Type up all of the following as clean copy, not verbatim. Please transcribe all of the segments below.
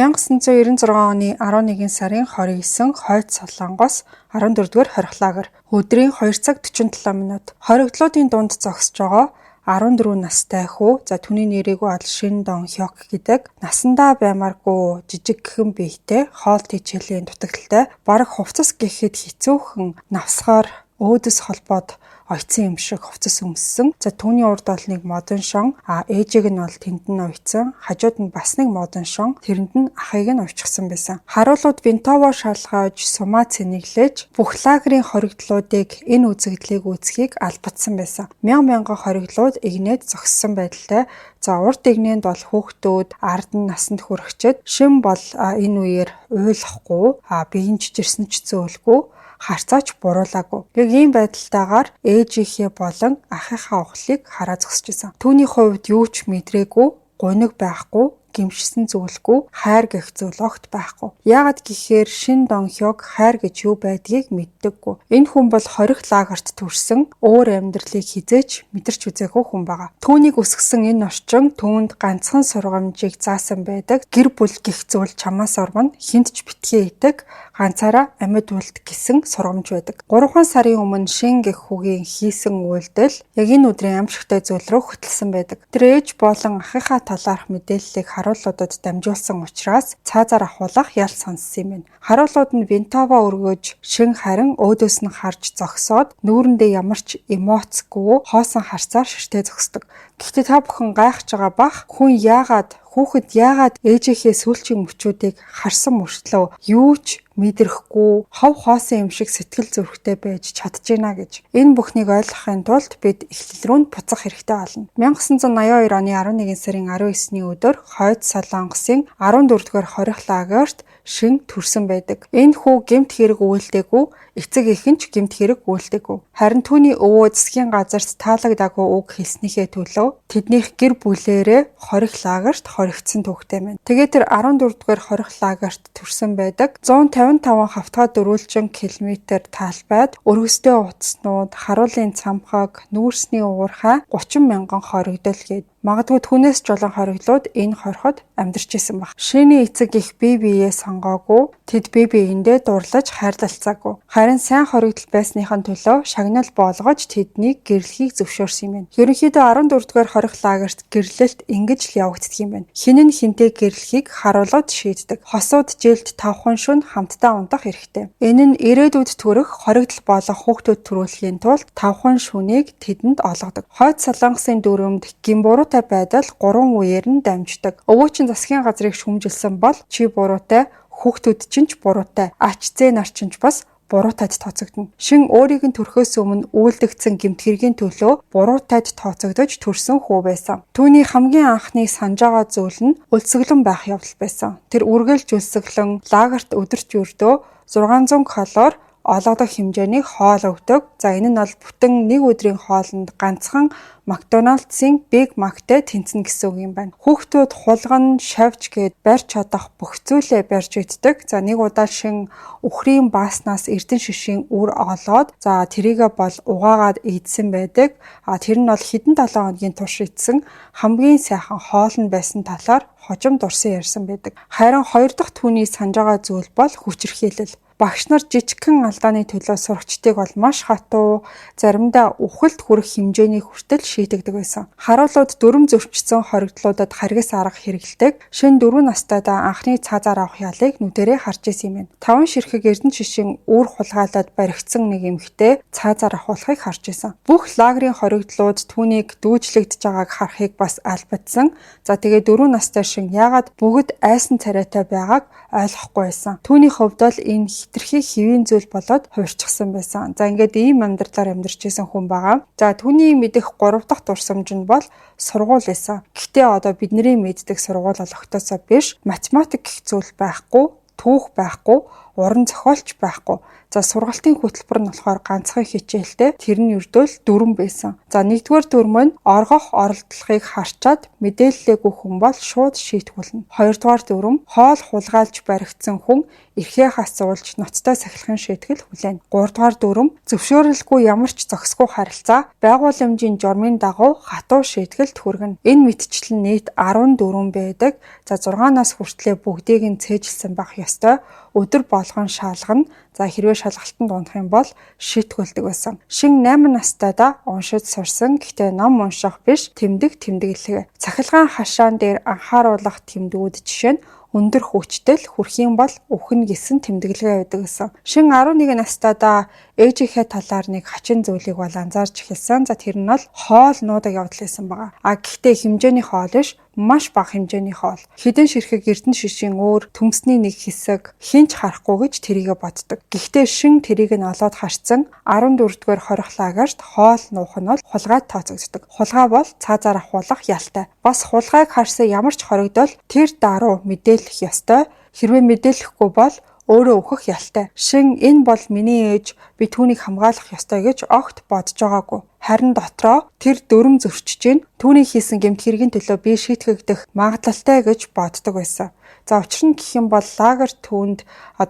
1996 оны 11 сарын 29 хойд Солонгос 14-р хориглагаар өдрийн 2 цаг 47 минут хоригдлуудын дунд зогсож байгаа 14 настай хүү түүний нэрийг бол Шин Дон Хёк гэдэг насандаа баймааргүй жижигхэн биетэй хоол тэжээлийн дутагдaltaй бараг хувцас гэхэд хэцүүхэн навсгаар өөдөс холбоод ойцсон юм шиг хувцас өмссөн. Түүний урд бол нэг модон шон, ээжийг нь бол тэнд нь уйцсан, хажууд нь бас нэг модон шон, тэрэнд нь ахыг нь уйчихсан байсан. Харуулууд бинтово шалгаж, сумаа цэнэглэж, бүх лагерийн хоригдлуудыг энэ үзэгдлийг үүсхийг албадсан байсан. Мянган хоригдлууд игнээд зогссон байдалтай. Урд игнэнд бол хүүхдүүд ард нь насанд хүрэхчэд Шин бол энэ үеэр уйлахгүй, биеийн жижирсэн ч зөөлгүй харцаач буруулаагүй. Яг ийм байдалтайгаар ээжийнхээ болон ахыхаа ухлыг хараа зогсож исэн. Түүний хувьд юу ч мэдрээгүй, гуниг байхгүй, гимшсэн зүйлгүй, хайр гэх зүйл огт байхгүй. Яагаад гэхээр Шин Дон Хёк хайр гэж юу байдгийг мэддэггүй. Энэ хүн бол хорих лагерт төрсэн, өөр амьдралыг хизээч мэдэрч үзээгүй хүн байгаа. Түүнийг өсгсөн энэ орчин түүнд ганцхан сургамжийг заасан байдаг. Гэр бүл гэх зүйл чамаас орвно, хинт ч битгий идэг, ганцаараа амьд үлд гэсэн сургамж байдаг. 3 сарын өмнө Шин гэх хүүгийн хийсэн үйлдэл яг энэ өдрийн аимшигтай зүйл рүү хөтлсөн байдаг. Тэр ээж болон ахыхаа талаарх мэдээллийг харуулуудад дамжуулсан учраас цаазаар ахуулах ял сонссон юм байна. Харуулууд нь бинтово өргөж Шин харин өөдөөс нь харж зогсоод нүүрэндээ ямар ч эмоцгүй хоосон харцаар ширтээ зогсдог. Гэхдээ та бүхэн гайхаж байгаа бах хүүхэд яагаад ээжийнхээ сүүлчийн мөчүүдийг харсан мөртлөө юу ч мэдрэхгүй хов хоосон юм шиг сэтгэл зүрхтэй байж чадчихна гэж. Энэ бүхнийг ойлгохын тулд бид эхлэл рүү буцах хэрэгтэй болно. 1982 оны 11 сарын 19-ний өдөр хойд Солонгосын 14-р хорих лагерт Шин төрсэн байдаг. Энэ хүү гэмт хэрэг үйлдээгүй, эцэг эхэн ч гэмт хэрэг үйлдээгүй. Харин түүний өвөө засгийн газарт таалагдаагүй үг хэлснийхээ төлөө тэднийх гэр бүлээрээ хорих лагерт хоригдсан түүхтэй байна. Тэгээд тэр 14-р хорих лагерт төрсэн байдаг. 155 хавтгай дөрвөлжин км талбайд өргөстэй утаснууд, харуулын цамхаг, нүүрсний уурхай 30 мянган хоригдол гээд магадгүй түүнээс жолон хоригдлууд энэ хорхот амьдарч исэн баг. Шиний эцэг их бие биеэ сонгоогүй, тэд бие биендээ дурлаж хайрлалцаагүй. Харин сайн хоригдол байсныхын төлөө шагнал болгож тэднийг гэрлэхийг зөвшөөрсөн юм байна. Ерөнхийдөө 14-р хорих лагерт гэрлэлт ингэж л явагддаг юм байна. Хин нь хинтээ гэрлэхийг харуулууд шийддэг. Хосууд жилд 5 хон шөнө хамтдаа ундах хэрэгтэй. Энэ нь ирээдүйд төрөх хоригдол болох хүүхдүүд төрүүлэхийн тулд 5 хон шөнийг тэдэнд олгодог. Хойд Солонгосын дүрмд гимбуруутай байдал 3 үеэр нь дамждаг. Өвөө чинь засгийн газрыг шүүмжилсэн бол чи буруутай, хүүхдүүд чинь ч буруутай, ач зээ нар чинь ч бас буруутайд тооцогдно. Шин өөрийг нь төрхөөс өмнө үйлдэгдсэн гэмт хэргийн төлөө буруутайд тооцогдож төрсэн хүү байсан. Түүний хамгийн анхны санаж байгаа зүйл нь өлсгөлөн байх явдал байсан. Тэр үргэлж өлсгөлөн лагерт өдөрт ердөө 600 калори олгодох хэмжээний хоол өгдөг. Энэ нь бол бүтэн нэг өдрийн хоолнд ганцхан Макдоналдсын Биг Мактэй тэнцэнэ гэсэн үг юм байна. Хүүхдүүд хулган, шавж гээд барьж чадах бүх зүйлээ барьж иддэг. Нэг удаа Шин үхрийн бааснаас эрдэн шишийн үр олоод тэрийгэ бол угаагаад идсэн байдаг. Тэр нь бол хэдэн 7 хоногийн турш идсэн хамгийн сайхан хоол нь байсан талаар хожим дурсан ярьсан байдаг. Харин хоёр дахь түүний санаж байгаа зүйл бол хүчирхийлэл. Багш нар жижигхэн алдааны төлөө сурагчдыг бол маш хатуу, заримдаа үхэлд хүрэх хэмжээний хүртэл шийтэгдэг байсан. Харуулууд дүрм зөрчсөн хоригдлуудад харгас арга хэрэгэлдэг. Шин 4 настайдаа анхны цаазаар авах ялыг нүдэрээ харж исэн юм. 5 ширхэг эрдэнэ шишийн үр хулгайлаад баригдсан нэг эмэгтэй цаазаар авахыг харж исэн. Бүх лагерийн хоригдлууд түүнийг дүүжлэгдэж байгааг харахыг бас албадсан. Тэгээд 4 настай Шин яагаад бүгд айсан царайтай байгааг ойлгохгүй байсан. Түүний хувьд л энэ хитрхи хэвийн зүйл болоод хувирчихсан байсан. Ингээд ийм амьдралаар амьдарч исэн хүн байгаа. Түүний мэдих 3 дахь дурсамж нь бол сургууль байсан. Гэхдээ одоо бидний мэддэг сургууль бол огтосоо биш. Математик гэх зүйл байхгүй, түүх байхгүй, уран зохиолч байхгүй. За сургалтын хөтөлбөр нь болохоор ганцхан хичээлтэй. Тэр нь ердөөл 4 байсан. За нэгдүгээр дүрм нь оргох оролдлогыг харчаад мэдээллээгүй хүн бол шууд шийтгүүлнэ. Хоёрдугаар дүрм хоол хулгайлж баригдсан хүн эрхээ асуулж ноцтой сахилахын шийтгэл хүлээнэ. Гуравдугаар дүрм зөвшөөрөлгүй ямар ч зохисгүй харилцаа байгууламжийн журмын дагуу хатуу шийтгэлд хүргэнэ. Энэ мэтчил нь нийт 14 байдаг. За 6-наас хүртлээр бүгдийг нь цээжилсэн байх ёстой. Өдөр болгон шалгана. За хэрвээ шалгалтанд унах юм бол шийтгүүлдэг байсан. Шин 8 настайдаа уншиж сурсан. Гэхдээ ном унших биш, тэмдэглэгээ. Цахилгаан хашаан дээр анхааруулах тэмдгүүд жишээ нь өндөр хүчтэй хүрхийн бол өхнө гэсэн тэмдэглэгээ байдаг гэсэн. Шин 11 настайдаа ээжийнхээ талаар нэг хачин зүйлийг бол анзаарч эхэлсэн. За тэр нь бол хоол нуудаг явдал байсан байгаа. Гэхдээ хэмжээний хоол биш, маш бага хэмжээний хоол. Хідэн ширхэг эрдэнэ шишийн өөр төмсний нэг хэсэг хинч харахгүй гэж тэрийгэ боддог. Гэхдээ шин тэрийг нь олоод харсан 14-р хорих лагерт хоол нуух нь бол хулгайд тооцогддог. Хулгай бол цаазаар ахуулах ялтай. Бас хулгайг харсан ямар ч хоригдол тэр даруй мэдээлэх ёстой. Хэрвээ мэдээлэхгүй бол өөрөө өөхөх ялтай. Шин энэ бол миний ээж, би түүнийг хамгаалах ёстой гэж огт бодож байгаагүй. Харин дотроо тэр дүрм зөрчиж гин түүний хийсэн гэмт хэргийн төлөө би шийтгэгдэх магадлалтай гэж боддог байсан. За учир нь гэх юм бол лагер түүнд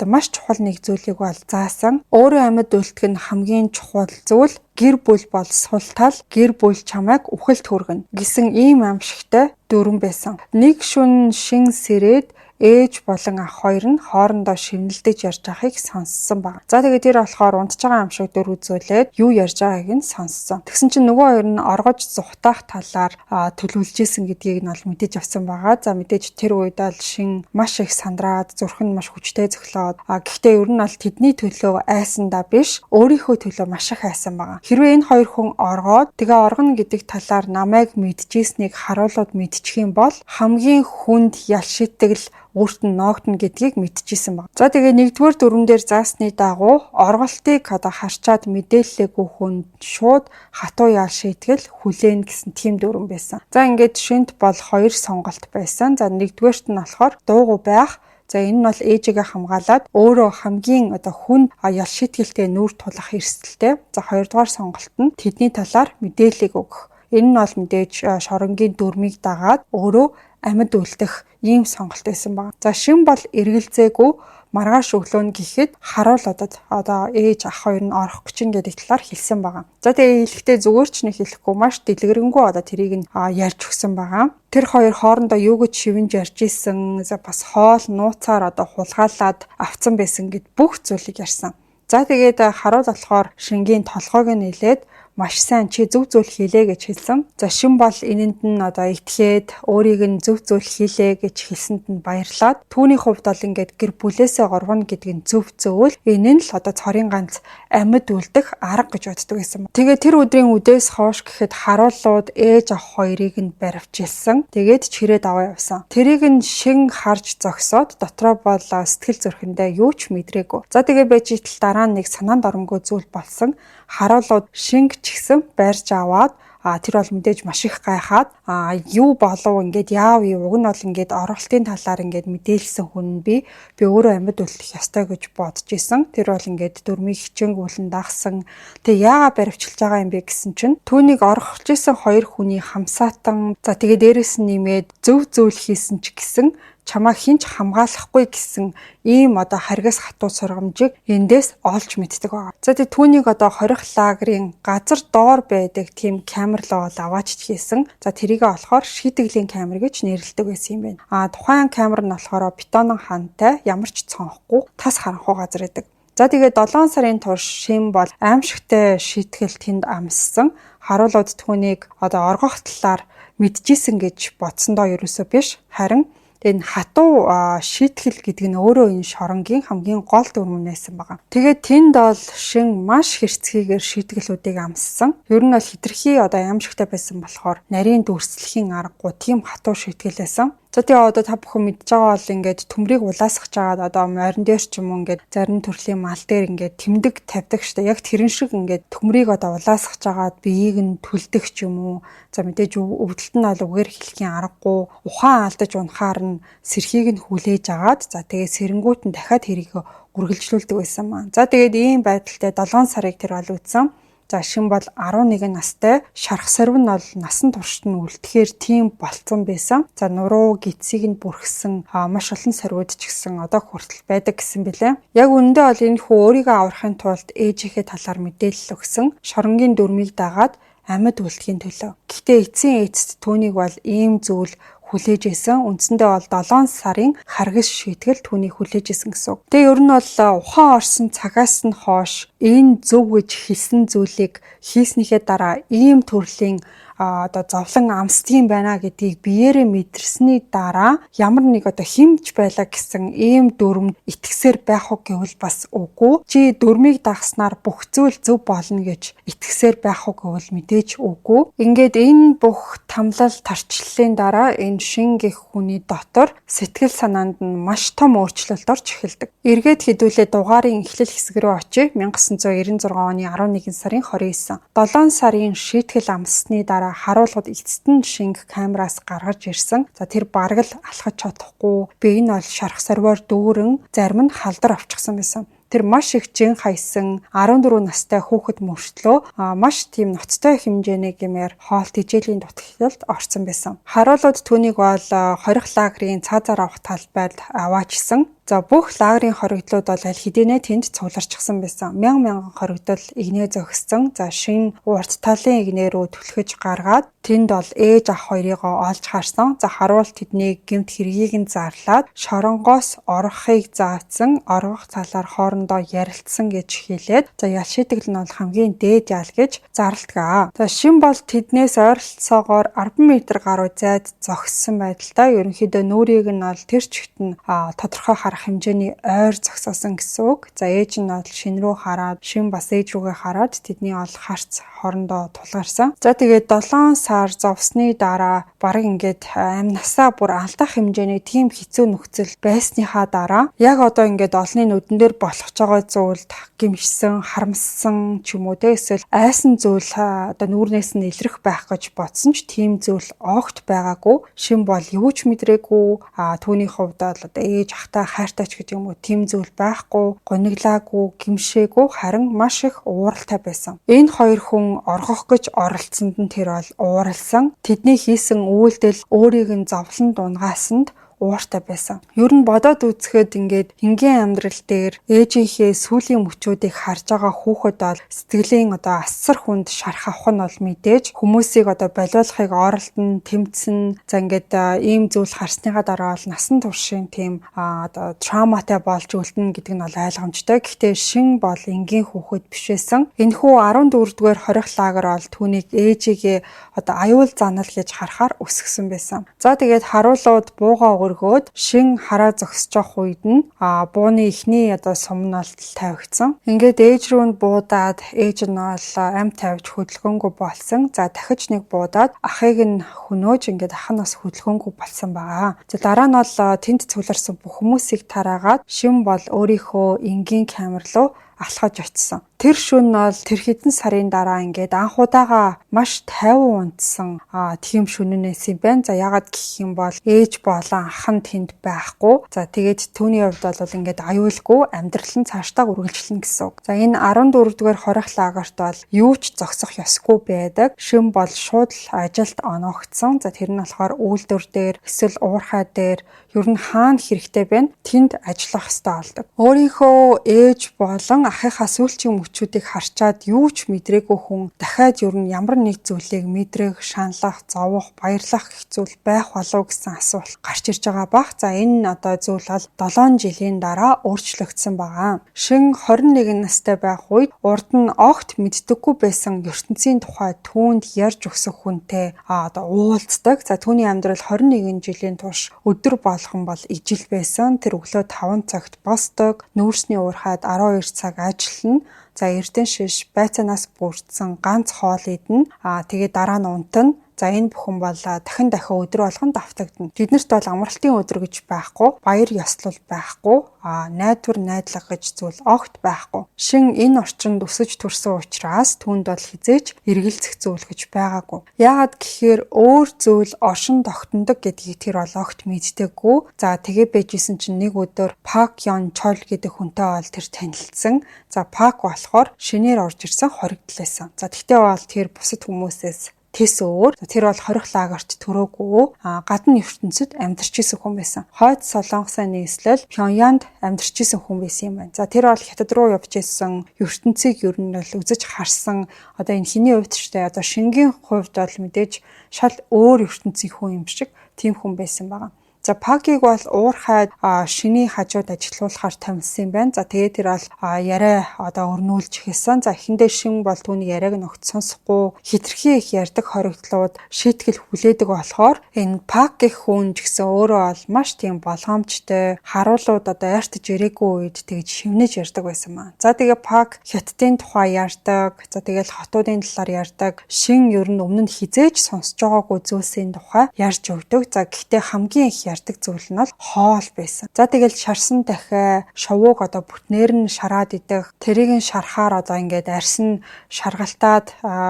маш чухал нэг зүйлийг бол заасан. Өөрөө амьд үлдэх нь хамгийн чухал зүйл гэр бүл бол сул тал, гэр бүл чамайг үхэлд хүргэнэ гэсэн ийм аимшигтай дүрм байсан. Нэг шөнө шин сэрээд ээж болон ах хоёр нь хоорондоо шивнэлдэж ярьж байгааг сонссон баг. За тэгээд тэр болохоор унтж байгаа юм шиг дүр үзүүлээд юу ярьж байгааг нь сонссон. Тэгсэн чинь нөгөө хоёр нь оргож зүхтаах талаар төлөвлөжсэн гэдгийг нь бол мэдээж авсан байгаа. За мэдээж тэр үед бол шин маш их сандраад зүрх нь маш хүчтэй зөглөөд гэхдээ ер нь бол тэдний төлөө айсандаа биш өөрийнхөө төлөө маш их айсан байгаа. Хэрвээ энэ хоёр хүн оргоод тэгээ оргоно гэдэг талаар намайг мэдчихсэнийг харуулууд мэдчих юм бол хамгийн хүнд ял шитгэл өөрт нь ноогдно гэдгийг мэдчихсэн баг. За тэгээ нэгдүгээр дүрм дээр заасны дагуу орголтыг харчаад мэдээллээгүй хүнд шууд хатуу ял шийтгэл хүлээн гэсэн тийм дүрм байсан. За ингээд шинт бол 2 сонголт байсан. За нэгдүгээрт нь болохоор дуугүй байх. За энэ нь бол ээжигээ хамгаалаад өөрөө хамгийн хүнд ял шийтгэлтэй нүүр тулах эрсдэлтэй. За хоёрдугаар сонголт нь тэдний талаар мэдээллийг өгөх. Энэ нь бол мэдээж шоронгийн дүрмийг дагаад өөрөө амьд үлдэх ийм сонголт байсан баг. За шин бол эргэлзээгүй маргааш өглөө нь гэхэд харуулдад ээж ах хоёр нь орох гэж гэдэг талаар хэлсэн байгаа. За тэгээ хэлэхдээ зүгээр ч нэг хэлэхгүй маш дэлгэрэнгүй тэрийг нь ярьж өгсөн байгаа. Тэр хоёр хоорондоо юу гэж шивэнж ярьж исэн, бас хоол нууцаар хулгайлаад авцсан байсан гэд бүх зүйлийг ярьсан. За тэгээд харуул болохоор шингийн толгойг нь нэлээд маш сайн чи зөв зүйл хийлээ гэж хэлсэн. За шин бол энэнд нь итгээд өөрийг нь зөв зүйл хийлээ гэж хэлсэнд нь баярлаад түүний хувьд бол ингээд гэр бүлээсээ горвно гэдэг нь зөв зөвөл энэ нь л цорын ганц амьд үлдэх арга гэж боддог байсан. Тэгээ тэр өдрийн үдээс хойш гэхэд харуулууд ээж ах хоёрыг нь баривчилсан. Тэгээд чирээд аваа явсан. Тэрийг нь шин харж зогсоод дотроо бол сэтгэл зүрхэндээ юу ч мэдрээгүй. За тэгээ байж итл дараа нь нэг санаанд оромгүй зүйл болсон. Харуулууд шинг ч гэсэн барьж аваад тэр бол мэдээж маш их гайхаад юу болов ингээд яав юу уг нь бол ингээд оролтын талаар ингээд мэдээлсэн хүн би өөрөө амьд үлдэх ёстой гэж бодож исэн. Тэр бол ингээд дөрмийг хичээнгүүлэн дагсан. Тэгээ яагаад баривчилж байгаа юм бэ гэсэн чинь түүнийг орхож исэн хоёр хүний хамсаатан за тэгээ дээрэс нь нэмээд зөв зүйл хийсэн ч гэсэн чамаа хинч хамгаалахгүй гэсэн ийм харгас хатуу сургамжийг эндээс олж мэддэг байгаа. За тэгээ түүнийг хорих лагерийн газар доор байдаг тийм камер руу аваач хийсэн. За тэрийгээ болохоор шийтгэлийн камер гэж нэрлэдэг байсан юм байна. Тухайн камер нь болохоор бетонон хантай ямар ч цонхгүй тас харанхуй газар байдаг. За тэгээ 7 сарын турш шин бол аимшигтай шийтгэл тэнд амссан. Харуулууд түүнийг оргох талаар мэдчихсэн гэж бодсондоо ерөөсөө биш харин энэ хатуу шийтгэл гэдэг нь өөрөө энэ шоронгийн хамгийн гол дүрм нээсэн байгаа. Тэгээд тэнд бол шин маш хэрцгийгээр шийтгэлүүдийг амссан. Ер нь бол хитрхи аимшигтай байсан болохоор нарийн дүрслэхийн аргагүй тийм хатуу шийтгэл байсан. За тэгээ та бүхэн мэдж байгаа бол ингээд төмрийг улаасгах жагаад морин дээр ч юм уу ингээд зарим төрлийн мал дээр ингээд тэмдэг тавьдаг штэ. Яг тэрэн шиг ингээд төмрийг улаасгах жагаад биеийг нь түлдэх ч юм уу. За мэдээж өвдөлт нь бол үгээр хэлхийн аргагүй. Ухаан алдаж унахаар нь сэрхийг нь хүлээж агаад за тэгээ сэрэнгүүт нь дахиад тэрийг үргэлжлүүлдэг байсан маа. За тэгээд ийм байдалтай 7 сарыг тэр бол үтсэн. За Шин бол 11 настай, шарх сорив нь бол насан туршид нь үлдэхээр тийм болцсон байсан. За нуруу гидсийг нь бүрхсэн маш олон сорвууд ч гэсэн одоо хүртэл байдаг гэсэн бэлээ. Яг үүндээ бол энэ хүү өөрийгөө аврахын тулд ээжийнхээ талаар мэдээлэл өгсөн. Шоронгийн дүрмийг дагаад амьд үлдэхийн төлөө. Гэхдээ эцсийн эцэст түүнийг бол ийм зүйл хүлээж исэн. Үндсэндээ бол 7 сарын харгас шийтгэл түүнийг хүлээж исэн гэсэн үг. Тэгээ ер нь бол ухаан орсон цагаас нь хойш энэ зөв гэж хэлсэн зүйлийг хийснийхээ дараа ийм төрлийн одоо зовлон амсдгийн байна гэдгийг биеэрээ мэдэрсний дараа ямар нэг одоо химж байлаа гэсэн ийм дүрмд итгэсээр байх уу гэвэл бас үгүй. Чи дүрмийг дагснаар бүх зүйл зөв болно гэж итгэсээр байх уу гэвэл мэдээж үгүй. Ингээд энэ бүх тамлал тарчлалын дараа энэ Шин гэх хүний дотор сэтгэл санаанд нь маш том өөрчлөлт орж эхэлдэг. Эргээд хэдүүлээ дугаарын эхлэл хэсэг рүү очие. 1996 оны 11 сарын 29. 7 сарын шийтгэл амссны дараа харуулгад эцэст нь Шинг камераас гаргаж ирсэн. За тэр бараг л алхаж чадахгүй. Би энэ бол шарх сорвоор дүүрэн зарим нь халдар авчихсан байсан. Тэр маш их жин хайсан 14 настай хүүхэд мөртлөө маш тийм ноцтой хэмжээний гэмээр хоол тэжээлийн дутагталд орсон байсан. Харуулууд түүнийг бол хорих лагерийн цаазаар авах талбайд аваачсан. За бүх лагерийн хоригдлууд бол аль хэдийнэ тэнд цугларчихсан байсан. Мянган хоригдол игнээ зогссон. За Шин урт талын игнээ рүү түлхэж гаргаад тэнд бол ээж ах хоёрыгоо олж харсан. За харуул тэднийг гэмт хэргийг нь зарлаад шоронгоос орохыг заасан. Орох талаар хоорондоо ярилцсан гэж хэлээд за ял шийтгэл нь бол хамгийн дээд ял гэж зарлтгаа. За Шин бол тэднээс ойролцоогоор 10 м гаруй зайд зогссон байдалтай. Ерөнхийдөө нүрийг нь бол тэр чигт нь тодорхой харах хэмжээний ойр зогсоосон гэсэн үг. За ээж нь бол Шин рүү хараад, Шин бас ээж рүүгээ хараад тэдний бол харц хоорондоо тулгарсан. За тэгээд 7 сар зовсны дараа бараг ингээд амь насаа бүр алдах хэмжээний тийм хэцүү нөхцөл байсныхаа дараа яг одоо ингээд олны нүдэн дээр болох байгаа зүйлд гимшсэн, харамссан ч юм уу те эсвэл айсан зүйл одоо нүүрнээс нь илрэх байх гэж бодсон ч тийм зүйл огт байгаагүй. Шин бол юу ч мэдрээгүй. Түүний хувьд бол одоо ээж ахтай хайртай ч гэдэг юм уу тийм зүйл байхгүй, гониглаагүй, гимшээгүй, харин маш их ууралтай байсан. Энэ хоёр хүн оргох гэж оролцсонд нь тэр бол ууралсан. Тэдний хийсэн үйлдэл өөрийг нь зовлон дунгаасанд ууртай байсан. Ер нь бодоод үзэхэд ингээд энгийн амьдрал дээр ээжийнхээ сүүлийн мөчүүдийг харж байгаа хүүхэд бол сэтгэлийн одоо асар хүнд шарх авах нь бол мэдээж хүмүүсийг одоо болиулахыг оролдоно, тэмцэн. За ингээд ийм зүйл харсныгаа дараа бол насан туршийн тийм одоо травматай болж үлдэнэ гэдэг нь бол ойлгомжтой. Гэхдээ Шин бол энгийн хүүхэд биш байсан. Энэхүү 14-р хорих лагер бол түүнийг ээжигээ одоо аюул занал гэж харахаар өсгсөн байсан. За тэгээд харуулууд буугаа өргөөд Шин хараа зогсож явах үед нь бууны эхний одоо сум нь бол тавигдсан. Ингээд ээж рүү нь буудаад ээж нь бол амь тавьж хөдөлгөөнгүй болсон. За дахиж нэг буудаад ахыг нь хөнөөж ингээд ах нь бас хөдөлгөөнгүй болсон байгаа. За дараа нь бол тэнд цугларсан бүх хүмүүсийг тараагаад Шин бол өөрийнхөө энгийн камер руу алхаж очсон. Тэр шөнө нь бол тэр хэдэн сарын дараа ингээд анхудаага маш 50 унтсан тийм шөнөнээс юм байна. За ягаад гэх юм бол ээж болон ах нь тэнд байхгүй. За тэгээд түүний хувьд бол ингээд аюулгүй амьдрал нь цаашдаа үргэлжлэнэ гэсэн үг. За энэ 14-р хорих лагерт бол юу ч зогсох ёсгүй байдаг. Шин бол шууд ажилд оногдсон. За тэр нь болохоор үйлдвэр дээр эсвэл уурхай дээр ер нь хаана хэрэгтэй байна тэнд ажиллах хэрэгтэй болдог. Өөрийнхөө ээж болон ахыхаа сүүлчийн мөчүүдийг харчаад юу ч мэдрээгүй хүн дахиад ер нь ямар нэг зүйлийг мэдрэх, шаналах, зовох, баярлах гэх зүйл байх болов гэсэн асуулт гарч ирж байгаа бах. За энэ одоо зүйл бол 7 жилийн дараа өөрчлөгдсөн байгаа. Шин 21 настай байх үед урд нь огт мэддэггүй байсан ертөнцийн тухай түүнд ярьж өгсөн хүнтэй одоо уулздаг. За түүний амьдрал 21 жилийн турш өдөр болгон бол ижил байсан. Тэр өглөө 5 цагт босдог, нүүрсний уурхайд 12 цаг ажиллана. За эрдэн шиш байцаанаас бүрдсэн ганц хоол идэнэ. Тэгээд дараа нь унтана. За энэ бүхэн бол дахин өдөр болгон давтагдана. Тэднэрт бол амралтын өдөр гэж байхгүй, баяр ёслол байхгүй, найдвар найдлага гэж зүйл огт байхгүй. Шин энэ орчинд өсөж төрсөн учраас түүнд бол хизээч эргэлзэх зүйл гэж байгаагүй. Яагаад гэхээр өөр зүйл оршин тогтнодог гэдгийг тэр бол огт мэддэггүй. За тэгээ байжсэн чинь нэг өдөр Пак Ён Чол гэдэг хүнтэй бол тэр танилцсан. За Пак болохоор шинээр орж ирсэн хоригдлээсэн. За тэгтээ бол тэр бусад хүмүүсээс тэс өөр. Тэр бол хорих лагерт төрөөгүй. Гадны ертөнцид амьдарч исэн хүн байсан. Хойд Солонгосын нийслэл Пхёнgyанд амьдарч исэн хүн байсан юм байна. За тэр бол хятад руу явж исэн ертөнцийг ер нь бол үзэж харсан. Одоо энэ хиний хувьд ч одоо шингийн хувьд бол мэдээж шал өөр ертөнцийн хүн юм шиг тийм хүн байсан байгаа. За Пакийг бол уурхайд шиний хажууд ажиллуулахаар тамилсан юм байна. За тэгээ тэр бол яриа одоо өрнүүлж хэлсэн. За эхэндээ шин бол түүний яриаг нь огт сонсохгүй хитрхи их ярьдаг хоригдлууд шийтгэл хүлээдэг болохоор энэ Пак гэх хүн ч гэсэн өөрөө бол маш тийм болгоомжтой харуулууд одоо ярьтаж ирээгүй үед тэгж шивнэж ярьдаг байсан маа. За тэгээ Пак хятадын тухай ярьдаг. За тэгэл хотуудын талаар ярьдаг. Шин ер нь өмнө нь хизээж сонсож байгаагүй зүйлсийн тухай ярьж өгдөг. За гэхдээ хамгийн их ярьдаг зүйл нь бол хоол байсан. За тэгэл шарсан дахиа шовууг одоо бүтнээр нь шараад идэх. Тэрийг нь шарахаар одоо ингээд арьс нь шаргалтаад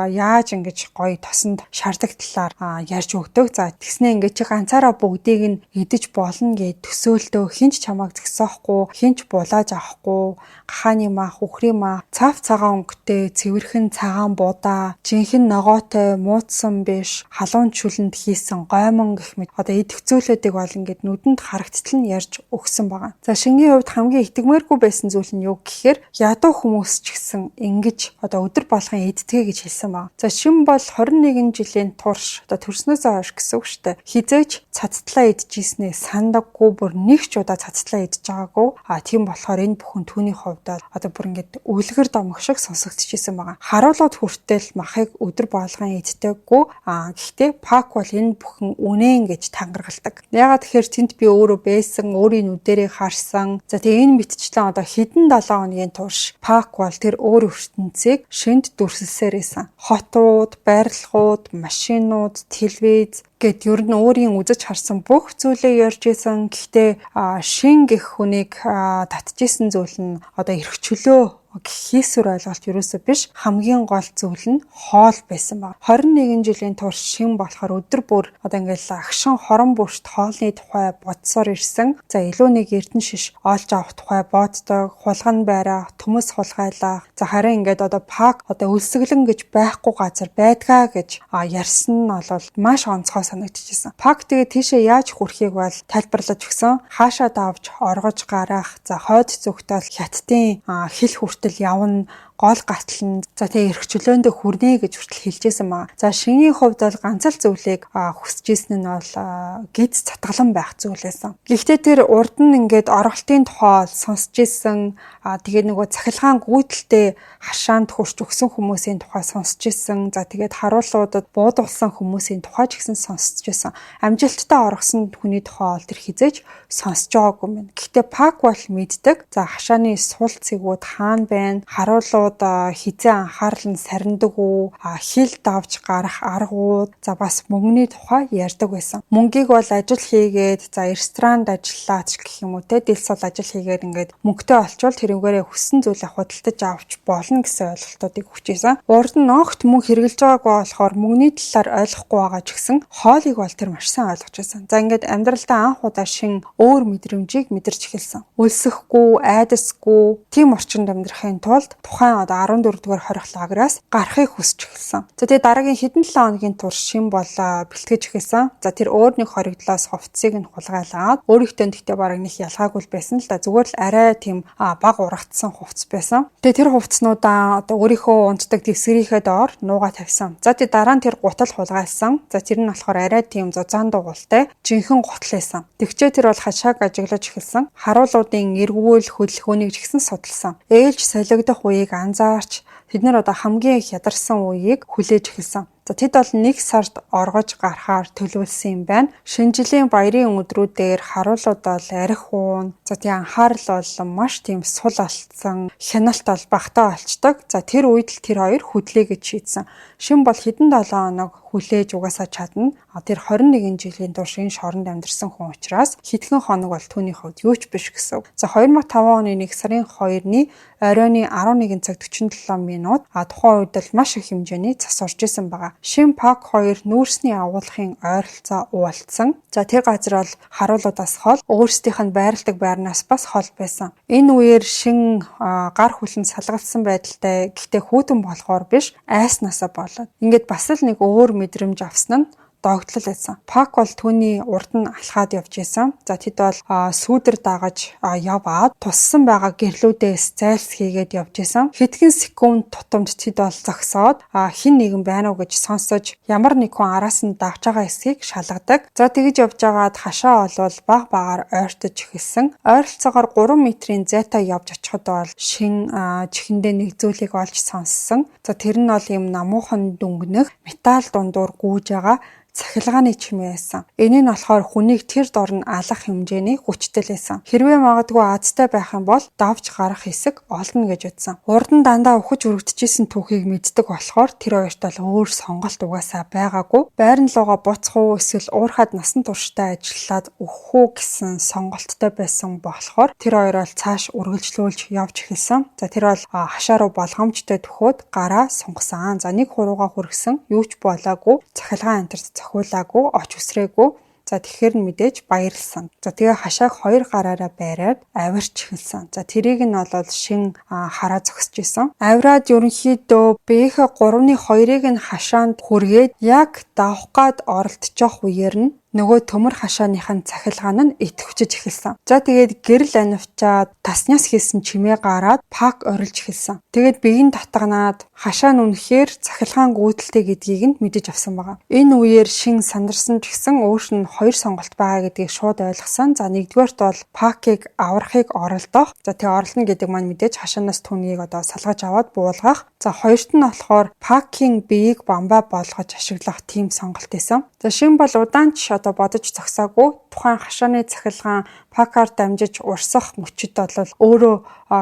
яаж ингэж гоё тосонд шардаг талаар ярьж өгдөг. За тэгснээ ингээд чи ганцаараа бүгдийг нь идэж болно гэд төсөөлтөө хинч чамайг згсоохгүй, хинч булааж авахгүй, гахааны мах, үхрийн мах, цав цагаан өнгөтэй, цэвэрхэн цагаан будаа, жинхэнэ ногоотой, муудсан биш, халуун чүлэнд хийсэн гоймон гэх мэт одоо идэх зүйлүүдийг бол ингээд нүдэнд харагдтал нь ярьж өгсөн байгаа. За шингийн хувьд хамгийн итгэмээргүй байсан зүйл нь юу гэхээр ядуу хүмүүс ч гэсэн ингэж одоо өдөр болгон иддэгэ гэж хэлсэн байна. За шин бол 21 жилийн турш одоо төрснөөс хойш гэсэн үг шүү дээ. Хизээч цацтлаа идчихснээ сандаггүй бүр нэг ч удаа цацтлаа идэж байгаагүй. Тийм болохоор энэ бүхэн түүний хувьд одоо бүр ингээд үлгэр домог шиг сонсогдчихсэн байгаа. Харуулууд хүртэл махыг өдөр болгон иддэггүй. Гэхдээ Пак бол энэ бүхэн үнэн гэж тангаргалдаг. Ягаад тэгэхээр тэнд би өөрөө байсан, өөрийн нүдэрээ харсан. За тэгээ энэ мэтчлэн одоо хэдэн 7 хоногийн турш Пак бол тэр өөр ертөнцийг шинд дүрсэлсээр байсан. Хотууд, барилгууд, машинууд, телевиз гэд ер нь өөрийн үзэж харсан бүх зүйлээ ярьж исэн. Гэхдээ шин гэх хүнийг татчихсан зүйл нь одоо эрхчлөө хийсвэр ойлголт ерөөсөө биш, хамгийн гол зүйл нь хоол байсан баг. 21 жилийн турш шин болохоор өдөр бүр одоо ингээл агшин хорон бүрт хоолны тухай бодсоор ирсэн. За илүү нэг эрдэнэ шиш олж авах тухай боддог, хулган байраа, төмөс хулгайлах. За харин ингээд одоо Пак одоо өлсгөлэн гэж байхгүй газар байдгаа гэж ярьсан нь бол маш онцгой санагдчихсан. Пак тэгээ тийшээ яаж хүрэхийг бол тайлбарлаж өгсөн. Хаашаа давж оргож гарах, за хойд зүгтэл хятадын хил хүртэл явна, гол гатлан за тэгээ эрх чөлөөндөө хүрнэ гэж хүртэл хэлжсэн маа. За шингийн хувьд бол ганц л зүйлийг хүсэж исэн нь бол гиз цатгалан байх зүйл байсан. Гэхдээ тэр урд нь ингээд орголтын тухай сонсч исэн, тэгээ нөгөө цахилгаан гүйдэлтэй хашаанд хүрч өгсөн хүмүүсийн тухай сонсч исэн. За тэгээд харуулуудад буудуулсан хүмүүсийн тухай ч гэсэн сонсч исэн. Амжилттай оргосон хүний тухай бол тэр хизээж сонсч байгаагүй юм. Гэхдээ Пак бол мэддэг. За хашааны сул цэгүүд хаана байна? Харуулууд хизээ анхаарал нь сарнидаг уу? Хил давж гарах аргууд, за бас мөнгөний тухай ярьдаг байсан. Мөнгийг бол ажил хийгээд, за ресторанд ажиллаад гэх юм уу те, дэлс бол ажил хийгээд ингээд мөнгөтэй олчвол тэрүүгээрээ хүссэн зүйлээ худалдаж авч болно гэсэн ойлголтуудыг хүчээсэн. Урд нь огт мөнгө хэрэгжилж байгаагүй болохоор мөнгөний талаар ойлгохгүй байгаа ч гэсэн хоолыг бол тэр маш сайн ойлгож байсан. За ингээд амьдралдаа анх удаа шин өөр мэдрэмжийг мэдэрч эхэлсэн. Өлсөхгүй, айдасгүй тийм орчинд амьдрахын тулд тухайн одоо 14 дугаар хорих лагераас гарахыг хүсэж эхэлсэн. За тэгээ дараагийн хэдэн 7 хоногийн турш шин болоо бэлтгэж эхэлсэн. За тэр өөр нэг хоригдлоос хувцсыг нь хулгайлаад өөрийнхөө тэгтээ бараг нэг ялгаагүй байсан л да. Зүгээр л арай тийм баг урагдсан хувцс байсан. Тэгээ тэр хувцснуудаа одоо өөрийнхөө унтдаг дэвсгэрийнхээ доор нуугаа тавьсан. За тэгээ дараа нь тэр гутал хулгайлсан. За тэр нь болохоор арай тийм зузаан дугуйлтай жинхэнэ гутал байсан. Тэгчээ тэр бол хашааг ажиглаж эхэлсэн. Харуулуудын эргүүл хөдөлгөөнийг ч гэсэн судалсан. Ээлж солигдох үеийг анзаарч тэд нар одоо хамгийн их ядарсан үеийг хүлээж эхэлсэн. За тэд бол нэг сард оргож гарахаар төлөвлөсөн юм байна. Шинэ жилийн баярын өдрүүдээр харуулууд бол арх уун. За тийм анхаарал бол маш тийм сул алдсан, хяналт бол багтаа олцдог. За тэр үед л тэр хоёр хөдлөе гэж шийдсэн. Шин бол хэдэн 7 хоног хүлээж угаасаа чадна. Тэр 21 жилийн турш энэ шоронд амьдарсан хүн учраас хэдхэн хоног бол түүний хувьд юу ч биш гэсэн. За 2005 оны 1 сарын 2-ны оройны 11 цаг 47 минут тухайн үед л маш их хэмжээний цас орж исэн байгаа. Шин Пак 2 нүүрсний агуулгын ойролцоо уулцсан. За тэр газар бол харуулуудаас хол өөрсдийнх нь байрладаг байрнаас бас хол байсан. Энэ үеэр шин гар хүлэн салгалсан байдалтай гэхдээ хүүтэн болохоор биш айснасаа болоод. Ингээд бас л нэг өөр мэдрэмж авсан нь догтлол байсан. Пак бол түүний урд нь алхаад явж исэн. За тэд бол сүүдэр дагаж яваад туссан байгаа гэрлүүдээс зайлс хийгээд явж исэн. Хэдхэн секунд тутамд тэд бол зогсоод хэн нэгэн байна уу гэж сонсож ямар нэг хүн араас нь давж байгаа эсхийг шалгадаг. За тэгж явж байгаад хашаа олвол баг багаар ойртож эхэлсэн. Ойролцоогоор 3 метрийн зайтай явж очиход бол шин чихэндээ нэг зүйлийг олж сонссон. За тэр нь бол юм намуухан дүнгнэх металл дундуур гүйж байгаа цахилгааны чимээ байсан. Энэ нь болохоор хүнийг тэр дор нь алах хэмжээний хүчтэй байсан. Хэрвээ магадгүй азтай байх юм бол давж гарах хэсэг олно гэж утсан. Урд нь дандаа ухаж өргөдөжсэн түүхийг мэддэг болохоор тэр хоёрт бол өөр сонголт угаасаа байгаагүй. Байран лугаа буцах уу эсвэл уурхад насан туршдаа ажиллаад өөх үү гэсэн сонголттой байсан болохоор тэр хоёр бол цааш үргэлжлүүлж явж эхэлсэн. За тэр бол хашаа руу болгоомжтой төхөөд гараа сунгасан. За нэг хурууга хүргэсэн. Юу ч болоогүй. Цахилгаан амтарт зохиулаагүй, оч үсрээгүй. За тэгэхээр нь мэдээж баярлсан. За тэгээ хашааг 2 гараараа байраад авирч эхэлсэн. За тэрийг нь бол шин хараа зогсож исэн. Авираад ерөнхийдөө BH3-ны 2-ыг нь хашаанд хүргээд яг давх гад оролдож үеэр нь нөгөө төмөр хашааныхын цахилгаан нь идэвхжиж эхэлсэн. За тэгээд гэрэл анивчаад таснаас хийсэн чимээ гараад Пак орилж эхэлсэн. Тэгээд биеийн татганаад хашаа нь үнэхээр цахилгаан гүйдэлтэй гэдгийг нь мэдэж авсан байгаа. Энэ үеэр шин сандарсан ч гэсэн өөр нь 2 сонголт байгаа гэдгийг шууд ойлгосон. За нэгдүгээрт бол Пакийг аврахыг оролдох. За тэгээ оролдоно гэдэг маань мэдээж хашаанаас түүнийг салгаж аваад буулгах. За хоёрт нь болохоор Пакийн биеийг бамбаа болгож ашиглах тийм сонголт байсан. За шин бол удаанч бодож зогсоогүй тухайн хашааны цахилгаан Пакаар дамжиж урсах мөчөд бол өөрөө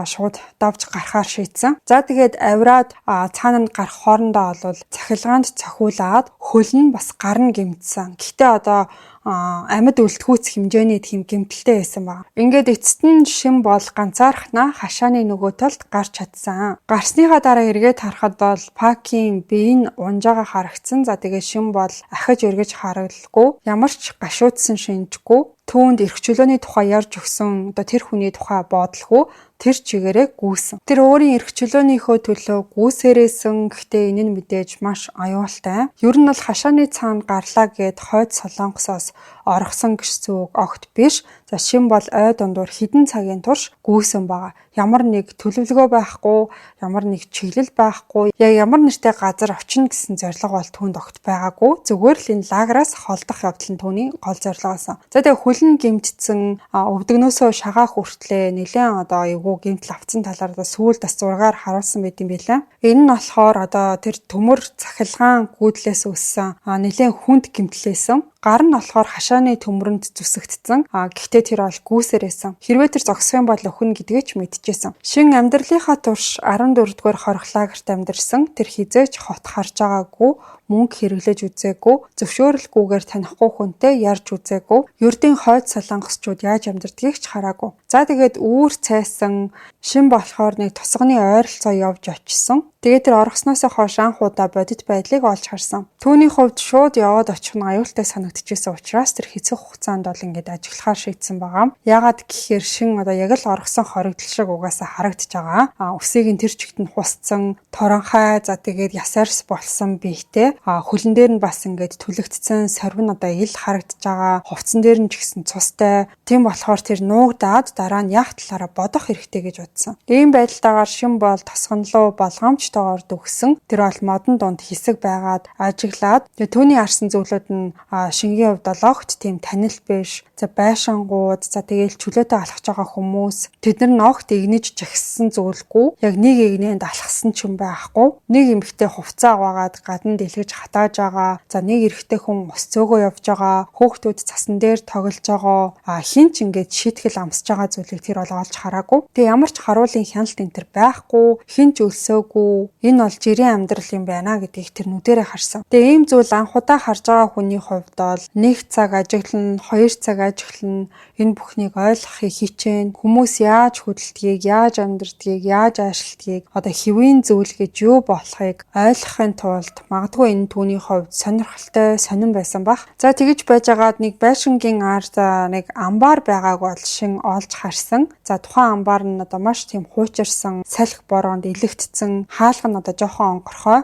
шууд давж гарахаар шийдсэн. За тэгээд авираад цаана нь гарах хоорондоо бол цахилгаанд цохиулаад хөл нь бас гарна гэмтсэн. Гэхдээ амьд үлдгүүц хэмжээний тийм гэмтэлтэй байсан баг. Ингээд эцэст нь шин бол ганцаархнаа хашааны нөгөө талд гарч чадсан. Гарсныхаа дараа эргээд харахад бол Пакийн бие нь унжаага харагдсан. За тэгээ шин бол ахиж эргэж харагдaltaгүй. Ямар ч гашуудсан шинжгүй. Түүнд эрх чөлөөний тухай ярьж өгсөн тэр хүний тухай бодлого тэр чигээрээ гүйсэн. Тэр өөрийн эрх чөлөөнийхөө төлөө гүйсээрээсэн. Гэхдээ энэ нь мэдээж маш аюултай. Ер нь бол хашааны цаанд гарлаа гэд хойд солонгосоос оргосон гэсэн үг огт биш. За шин бол ой дундуур хідэн цагийн турш гүйсэн байгаа. Ямар нэг төлөвлөгөө байхгүй, ямар нэг чиглэл байхгүй, яг ямар нэртэй газар очино гэсэн зорилго бол түүнд огт байгаагүй. Зүгээр л энэ лагераас холдох явдал нь түүний гол зорилго байсан. За тэгээ хүлэн гэмтсэн өвдөгнөөсөө шагаах хүртлээ нэлээд эйгүү гэмтэл авцсан талаар сүүлд бас зургаар харуулсан байт юм билээ. Энэ нь болохоор тэр төмөр цахилгаан гүйдлээс үүссэн нэлээд хүнд гэмтлээсэн. Гар нь болохоор хашааны төмөрөнд зүсэгдсэн. Гэхдээ тэр бол гүйсээрээсэн. Хэрвээ тэр зогсох юм бол өхнө гэдгээ ч мэдчихсэн. Шин амьдралынхаа турш 14-р хорих лагерт амьдарсан. Тэр хизээч хот харж байгаагүй, мөнгө хэрэглэж үзээгүй, зөвшөөрөлгүйгээр танихгүй хүнтэй ярьж үзээгүй. Ердийн хойд солонгосчууд яаж амьдардгийг ч хараагүй. За тэгээд үүр цайсан шин болохоор нэг тусганы ойролцоо явж очсон. Тэгээд тэр оргосноос хойш анх удаа бодит байдлыг олж харсан. Түүний хувьд шууд яваад очих нь аюултай санагдчихсэн учраас тэр хэцүү хугацаанд бол ингээд ажиглахаар шийдсэн байгаа. Яагаад гэхээр шин яг л оргосон хоригдол шиг угаасаа харагдаж байгаа. Үсийг нь тэр чигт нь хусцсан, торонхай, за тэгээд ясаарс болсон биетэй. Хөлн дээр нь бас ингээд түлэгдсэн, сорвин ил харагдаж байгаа. Хувцсан дээр нь ч гэсэн цустай. Тийм болохоор тэр нуугдаад дараа нь яг талаараа бодох хэрэгтэй гэж бодсон. Ийм байдалтайгаар шин бол тосгонлоо болгоомжтойгоор дүгсэн. Тэр бол модон дунд хэсэг байгаад ажиглаад түүний арсан зүйлүүд нь шингийн хувьд огт тийм танил биш. За байшингууд, за тэгээл чөлөөтэй алхаж байгаа хүмүүс тэд нар огт игнэж жагссан зүйлгүй. Яг нэг игнэнд алхсан ч юм байхгүй. Нэг эмэгтэй хувцаа аваад гадна дэлгэж хатааж байгаа. За нэг эрэгтэй хүн ус цөөгөө явж байгаа. Хөөхтүүд цасан дээр тоглож байгаа. Хин ч ингээд шийтгэл амсж байгаа зүйлийг тэр бол олж хараагүй. Тэгээ ямар ч харуулын хяналт энэ төр байхгүй, хэн ч өлсөөгүй. Энэ бол жирийн амьдрал юм байна гэдгийг тэр нүдэрээ харсан. Тэгээ ийм зүйл анхудаа харж байгаа хүний хувьд бол 1 цаг ажиглана, 2 цаг ажиглана, энэ бүхнийг ойлгохыг хичээн. Хүмүүс яаж хөдөлдгийг, яаж амьдрдгийг, яаж аашлдгийг, одоо хэвийн зүйл гэж юу болохыг ойлгохын тулд магадгүй энэ түүний хувьд сонирхолтой, сонирн байсан бах. За тэгэж байжгаад нэг байшингийн ард нэг амбар байгааг бол шин олж харсан. За тухайн амбар нь одоо маш тийм хуучирсан, салхи бороонд илэгдсэн, хаалга нь одоо жоохон онгорхой.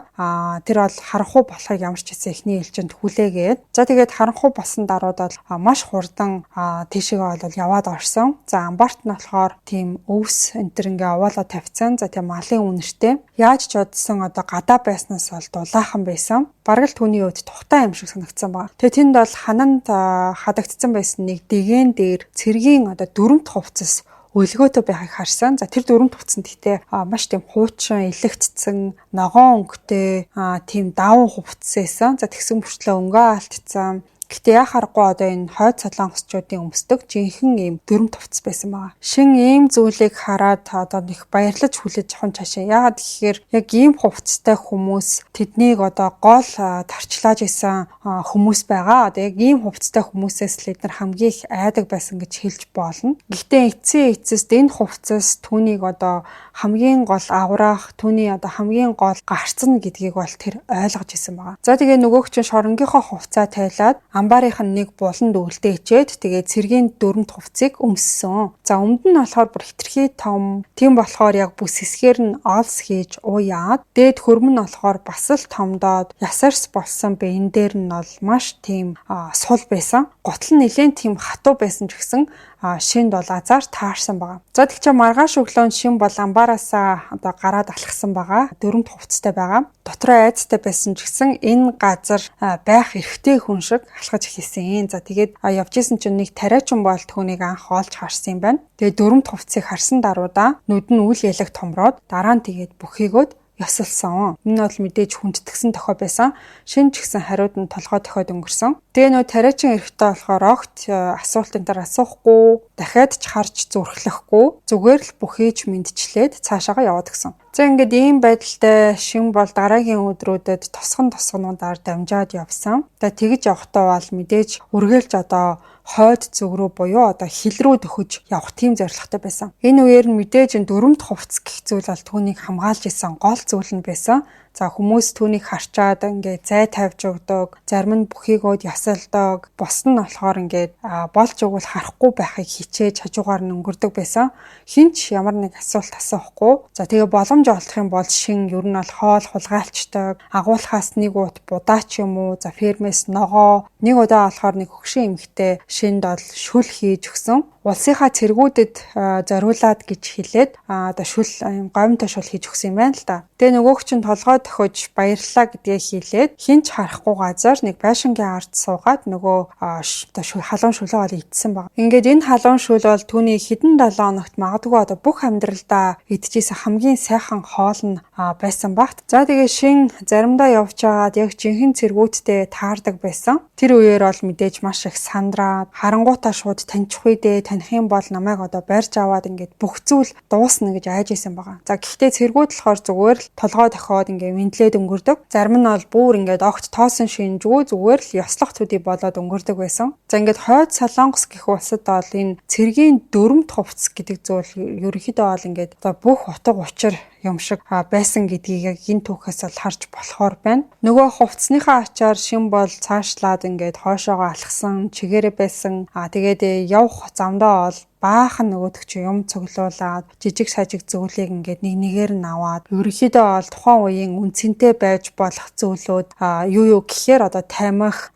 Тэр бол харанхуй болохыг ямар ч хэсэг эхний ээлжинд хүлээгээд. За тэгээд харанхуй болсон даруйд бол маш хурдан тийшээгээ бол яваад орсон. За амбарт нь болохоор тийм өвс энтер ингээ овоолоо тавьсан. За тийм малын үнэртэй. Яаж ч удсан одоо гадаа байснаас бол дулаахан байсан. Бараг л түүний үед тухтай юм шиг санагдсан байна. Тэгээ тэнд бол хананд хадагдсан байсан нэг дээгэн дээр цэргийн одоо дөрөмт хувцас өлгөөтэй байхыг харсан. За тэр дөрөмт хувцсан гэхдээ маш тийм хуучин, элэгдсэн, ногоон өнгөтэй тийм даван хувцас байсан. За тэгсэн мөртлөө өнгөө алдсан. Гэтэ яа харахгүй одоо энэ хойд солонгосчуудын өмсдөг жинхэнэ ийм дөрөмт хувцас байсан байгаа. Шин ийм зүйлийг хараад одоо их баярлаж хүлээж авах чашаа. Яагаад гэхээр яг ийм хувцастай хүмүүс тэднийг одоо гол тарчлааж исэн хүмүүс байгаа. Одоо яг ийм хувцастай хүмүүсээс л эдгээр хамгийн их айдаг байсан гэж хэлж болно. Гэхдээ эцэст энэ хувцас түүнийг одоо хамгийн гол аврах, түүний одоо хамгийн гол гарцна гэдгийг бол тэр ойлгож исэн байгаа. За тэгээ нөгөөх чинь шоронгийнхоо хувцаа тайлаад амбарынх нь нэг буланд үлдээ ичээд тэгээ цэргийн дөрөмт хувцсыг өмссөн. За өмд нь болохоор бүр хитрхий том. Тийм болохоор яг бүс хэсгээр нь олс хийж ууяад, дээд хөрм нь болохоор бас л томдоод ясарс болсон бэйн дээр нь бол маш тийм сул байсан. Гутал нь нэлээд тийм хатуу байсан ч гэсэн шинд бол азар таарсан байгаа. За тэгчээ маргааш өглөө шин бол амбаараасаа одоо гараад алхсан байгаа. Дөрөмт хувцастай байгаа. Дотроо айцтай байсан ч гэсэн энэ газар байх эрхтэй хүн шиг алхаж эхэлсэн. За тэгээд явж исэн чинь нэг тариачин бол түүнийг анх олж харсан юм байна. Тэгээд дөрөмт хувцсыг харсан даруйдаа нүд нь үл ялэг томроод дараа нь тэгээд бүхийгөөд ёсолсон. Энэ бол мэдээж хүндэтгсэн тохио байсан. Шинэ ч гэсэн хариуд нь толгой тохиод өнгөрсөн. Тэгээ нөө тариачин эрэхтэй болохоор огт асуултын дараа асуухгүй, дахиад ч харж зүрхлэхгүй, зүгээр л бүхий ч мэдчлээд цаашаага яваад гисэн. За ингээд ийм байдалтай шин бол дараагийн өдрүүдэд тосгонуудаар дамжаад явсан. Тэгээ тэгж явахдаа бол мэдээж үргэлж одоо хойд зүг рүү буюу одоо хил рүү төхөж явах тийм зорилготой байсан. Энэ үеэр нь мэдээж энэ дөрөмт хувцас гэх зүйл бол түүнийг хамгаалж исэн гол зүйл нь байсан. За хүмүүс түүнийг харчаад ингээд зай тавьж өгдөг, зарим нь бүхийгөөд ясалдаг, бос нь болохоор ингээд болж өгвөл харахгүй байхыг хичээж хажуугаар нь өнгөрдөг байсан. Хинч ямар нэг асуулт асуухгүй. За тэгээ боломж олдох юм бол шин ер нь бол хоол хулгайлцдаг, агуулхаас нэг ут будаач юм уу, за фермээс ногоо, нэг удаа болохоор нэг хөгшин эмэгтэй шинд бол шүл хийж өгсөн. Улсынхаа цэргүүдэд зориулаад гэж хэлээд одоо шүл говьмтой шүл хийж өгсөн юм байна л да. Тэгээ нөгөөх чинь толгой тохиж баярлалаа гэдгээ хэлээд хинч харахгүй газар нэг байшингийн ард суугаад нөгөө халуун шүлээ бол идсэн баг. Ингээд энэ халуун шүл бол түүний хэдэн 7 хоногт магадгүй одоо бүх амьдралдаа идчихсэн хамгийн сайхан хоол нь байсан багт. За тэгээ шин заримдаа явж байгаад яг жинхэнэ цэргүүдтэй таардаг байсан. Тэр үеэр бол мэдээж маш их сандраад харангуйтаа шууд таньчих үедээ таних юм бол намайг одоо барьж аваад ингээд бүх зүйл дуусна гэж айж исэн байгаа. За гэхдээ цэргүүд болохоор зүгээр л толгой тохиод ингээд винтлээд өнгөрдөг. Зарим нь бол бүр ингээд огт тоосон шинжгүй зүгээр л ёслох төдий болоод өнгөрдөг байсан. За ингээд хойд солонгос гэх улсад бол энэ цэргийн дөрөмт хувцас гэдэг зүйл ерөнхийдөө бол ингээд одоо бүх утга учир юм шиг байсан гэдгийг яг энэ түүхээс бол харж болохоор байна. Нөгөө хувцсныхаа ачаар шин бол цаашлаад ингээд хойшоогоо алхсан, чигээрээ байсан. Тэгээд явах замдаа бол баахан нөгөөдөг чи юм цуглуулад жижиг сажиг зүйлийг ингээд нэг нэгээр нь аваад ерөнхийдөө бол тухайн үеийн үнцэнтэй байж болох зүйлүүд юу гэхээр одоо тамхи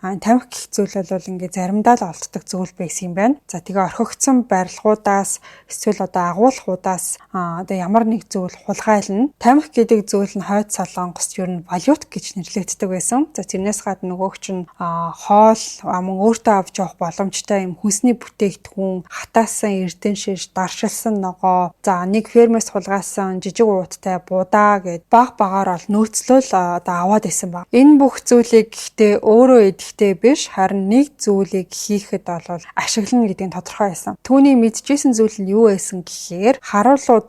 гэх зүйл бол ингээд заримдаа л олддог зүйл байсан юм байна. За тэгээ орхигдсон барилгуудаас эсвэл одоо агуулгуудаас одоо ямар нэг зүйл хулгайлна. Тамхи гэдэг зүйл нь хойд солонгост ер нь валют гэж нэрлэгддэг байсан. За тэрнээс гадна нөгөөх чинь хоол мөн өөртөө авч явах боломжтой юм хүнсний бүтээгдэхүүн хатаасан эрдэн шиш, даршилсан ногоо, за нэг фермээс хулгайсан жижиг ууттай будаа гэд баг багаар ол нөөцлөл одоо аваад исэн баг. Энэ бүх зүйлийг гэхдээ өөрөө идэхтэй биш, харин нэг зүйлийг хийхэд бол ашиглана гэдгийг тодорхой байсан. Түүний мэдчихсэн зүйл нь юу байсан гэхээр харуулууд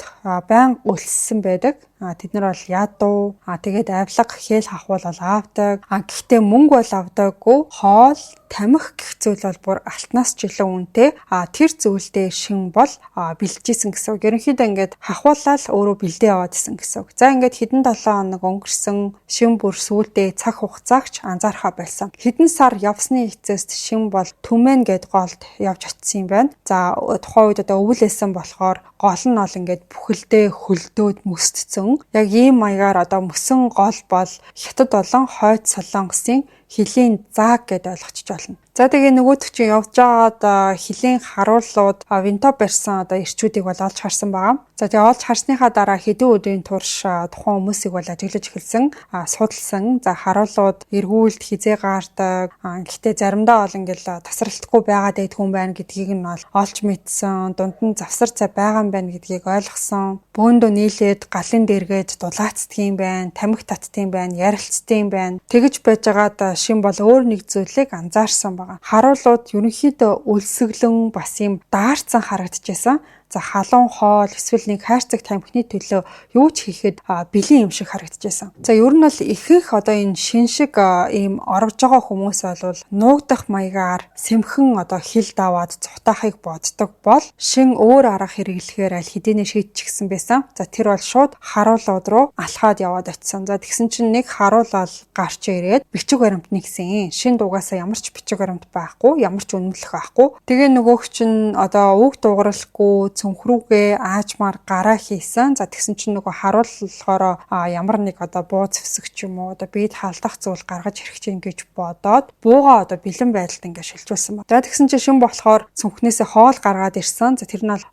байнга өлссөн байдаг. Тэд нар бол ядуу, тэгээд авилга, хэл хахуул бол авдаг. Гэхдээ мөнгө бол авдаггүй. Хоол, тамхи гэх зүйл бол бүр алтнаас ч илүү үнэтэй. Тэр зүйлдээ шин бол бэлдчихсэн гэсэн үг. Ерөнхийдөө ингээд хахуулаад өөрөө бэлдээ яваад исэн гэсэн үг. За ингээд хэдэн 7 хоног өнгөрсөн, шин бүр сүүлдээ цаг хугацаагч анзаархаа болсон. Хэдэн сар явсны эцэст шин бол түмэн гэд голд явж очсон юм байна. За тухайн үед одоо өвөлэсэн болохоор гол нь бол ингээд бүхэлдээ хөлдөөд мөсдсөн. Яг ийм маягаар одоо мөсөн гол бол хятад болон хойд солонгосын хилийн зааг гэдээ ойлгочих болно. За тэгээ нөгөөдөг чинь явж байгаад хилийн харуулууд винто барьсан одоо ирчүүдийг бол олж харсан байгаа. За тэгээ олж харсныхаа дараа хэдэн өдрийн турш тухайн хүмүүсийг бол ажиглаж эхэлсэн, судалсан. За харуулууд эргүүлд хизээ гаардаг. Гэхдээ заримдаа бол ингээл тасралтгүй байгаад байдаг хүн байна гэдгийг нь бол олж мэдсэн. Дунд нь завсар цай байгаа юм байна гэдгийг ойлгосон. Бөөндөө нийлээд галын дээргээд дулаацдаг юм байна, тамхи татдаг юм байна, ярилцдаг юм байна. Тэгэж байжгаад шин бол өөр нэг зүйлийг анзаарсан байгаа. Харуулууд ерөнхийдөө өлсгөлэн бас юм даарцсан харагдчихсан. За халуун хоол эсвэл нэг хайрцаг тамхины төлөө юу ч хийхэд бэлэн юм шиг харагдчихсан. За ер нь бол ихэнх одоо энэ шин шиг ийм орж байгаа хүмүүс бол нуугдах маягаар сэмхэн одоо хил даваад цутаахыг боддог бол шин өөр арга хэрэглэхээр аль хэдийнэ шийдчихсэн байсан. За тэр бол шууд харуулууд руу алхаад яваад очисон. За тэгсэн чинь нэг харуул бол гарч ирээд бичиг баримт нэгсэн. Шин дугаасаа ямар ч бичиг баримт байхгүй, ямар ч үнэмлэх байхгүй. Тэгээ нөгөөх чинь одоо үг дууралгүй цүнхрүүгээ аажмаар гараа хийсэн. За тэгсэн чинь нөгөө харуул болохоор ямар нэг одоо буу зэвсэг ч юм уу одоо биед халдах зүйл гаргаж ирэх чинь гэж бодоод бууга одоо бэлэн байдалд ингээд шилжүүлсэн ба. За тэгсэн чинь шин болохоор цүнхнээсээ хоол гаргаад ирсэн. За тэр нь бол